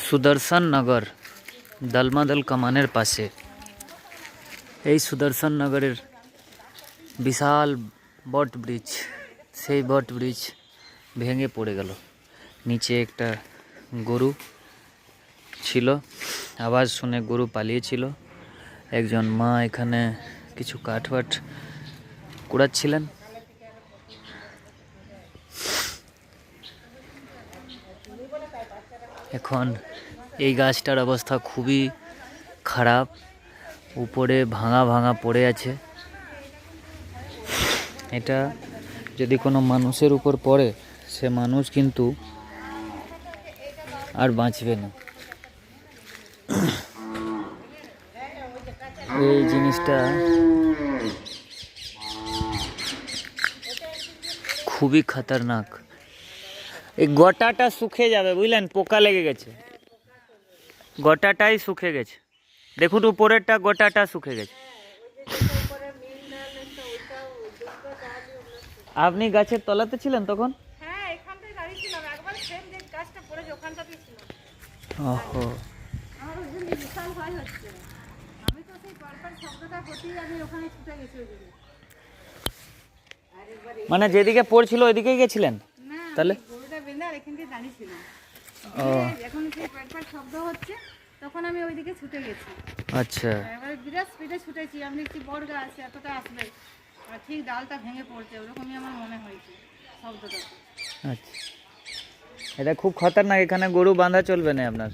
সুদর্শন নগর দলমাদল কামানের পাশে। এই সুদর্শন নগরের বিশাল বট ব্রিজ, সেই বট ব্রিজ ভেঙে পড়ে গেল। নিচে একটা গরু ছিল, আওয়াজ শুনে গরু পালিয়েছিল। একজন মা এখানে কিছু কাঠবাট কুড়াচ্ছিলেন। এখন এই গাছটার অবস্থা খুবই খারাপ, উপরে ভাঙা ভাঙা পড়ে আছে। এটা যদি কোনো মানুষের উপর পড়ে, সে মানুষ কিন্তু আর বাঁচবে না। এই জিনিসটা খুবই খতরনাক। এই গোটাটা শুকে যাবে, বুঝলেন, পোকা লেগে গেছে, গোটাটাই শুকে গেছে। দেখুন উপরেরটা গোটাটা শুকে গেছে। আপনি গাছের তলাতে ছিলেন তখন? হ্যাঁ, এখানটায় দাঁড়িয়ে ছিলাম, একবার সেম যে গাছটা পড়েছে ওখানটাতেই ছিলাম। ওহো, আমার ওই জন্য বিশাল ভয় হচ্ছে। আমি তো সেই পরপর শব্দটা করতেই আমি ওখানে ছুটে গেছি ওই দিকে। মানে যেদিকে পড়ছিল ওইদিকেই গেছিলেন? না, তাহলে গরুটা বেঁধে আর এখান দিয়ে দাঁড়িয়ে ছিলাম। এখন সেই পরপর শব্দ হচ্ছে, তখন আমি ওইদিকে ছুটে গেছি। আচ্ছা, এবারে বিরাট স্পিডে ছুটেছি। আমি একটি বড় গাছ, এতটা আসবে আর ঠিক ডালটা ভেঙে পড়ছে, ওরকমই আমার মনে হয়েছে শব্দটা। আচ্ছা, এটা খুব খতরনাক। এখানে গরু বাঁধা চলবে না আপনার।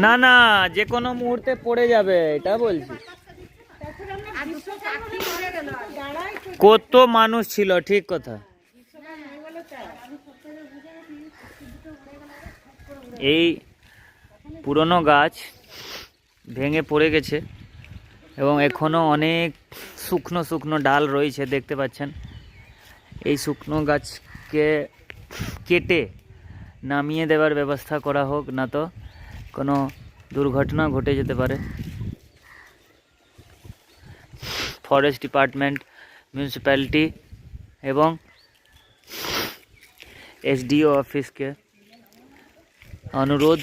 না না, যে কোনো মুহূর্তে পড়ে যাবে, এটা বলছি। কত মানুষ ছিল, ঠিক কথা। এই পুরনো গাছ ভেঙে পড়ে গেছে এবং এখনো অনেক শুকনো শুকনো ডাল রয়েছে, দেখতে পাচ্ছেন। এই শুকনো গাছকে কেটে নামিয়ে দেওয়ার ব্যবস্থা করা হোক, না তো কোনো দুর্ঘটনা ঘটে যেতে পারে। ফরেস্ট ডিপার্টমেন্ট, মিউনিসিপ্যালিটি এবং এসডিও অফিসকে অনুরোধ,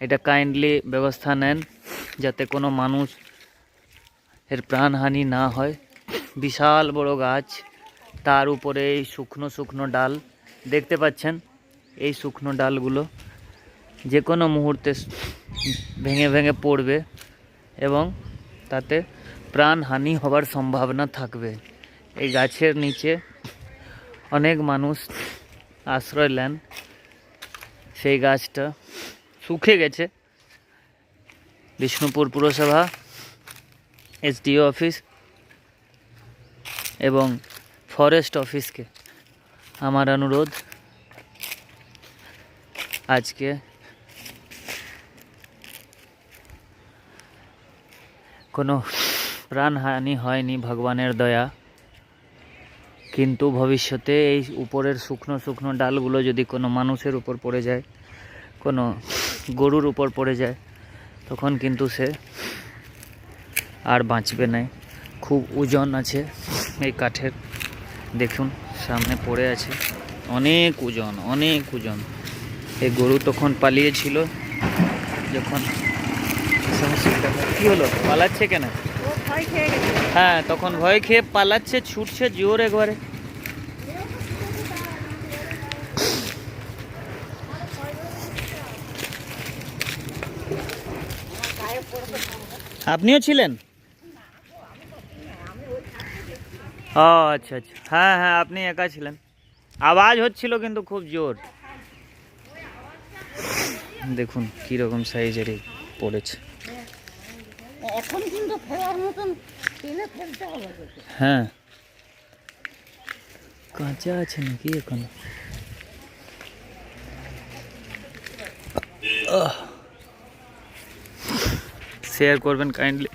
এটা কাইন্ডলি ব্যবস্থা নেন যাতে কোনো মানুষ এর প্রাণহানি না হয়। বিশাল বড় গাছ, তার উপরে এই শুকনো শুকনো ডাল দেখতে পাচ্ছেন। এই শুকনো ডালগুলো যে কোনো মুহূর্তে ভেঙে ভেঙে পড়বে এবং তাতে প্রাণহানি হওয়ার সম্ভাবনা থাকবে। এই গাছের নিচে অনেক মানুষ আশ্রয় নেন। সেই গাছটা শুকে গেছে। বিষ্ণুপুর পুরসভা, এসডিও অফিস এবং ফরেস্ট অফিসকে আমার অনুরোধ, আজকে কোনো প্রাণহানি হয়নি, ভগবানের দয়া। কিন্তু ভবিষ্যতে এই উপরের শুকনো শুকনো ডালগুলো যদি কোনো মানুষের উপর পড়ে যায়, কোনো গরুর উপর পড়ে যায়, তখন কিন্তু সে আর বাঁচবে না। খুব ওজন আছে এই কাঠের, দেখুন সামনে পড়ে আছে, অনেক ওজন, অনেক ওজন। এই গরু তখন পালিয়েছিল, যখন কি হলো, পালাচ্ছে কেন? হ্যাঁ, তখন ভয় খেয়ে পালাচ্ছে, ছুটছে জোর একবারে। আপনিও ছিলেন? ও আচ্ছা আচ্ছা, হ্যাঁ হ্যাঁ, আপনি একা ছিলেন। আওয়াজ হচ্ছিল কিন্তু খুব জোর। দেখুন কিরকম সাইজের পড়েছে। এখন কিন্তু ফেরার মতন টেনে ফেলতে হবে। হ্যাঁ, কাঁচা আছে নাকি এখন? শেয়ার করবেন কাইন্ডলি।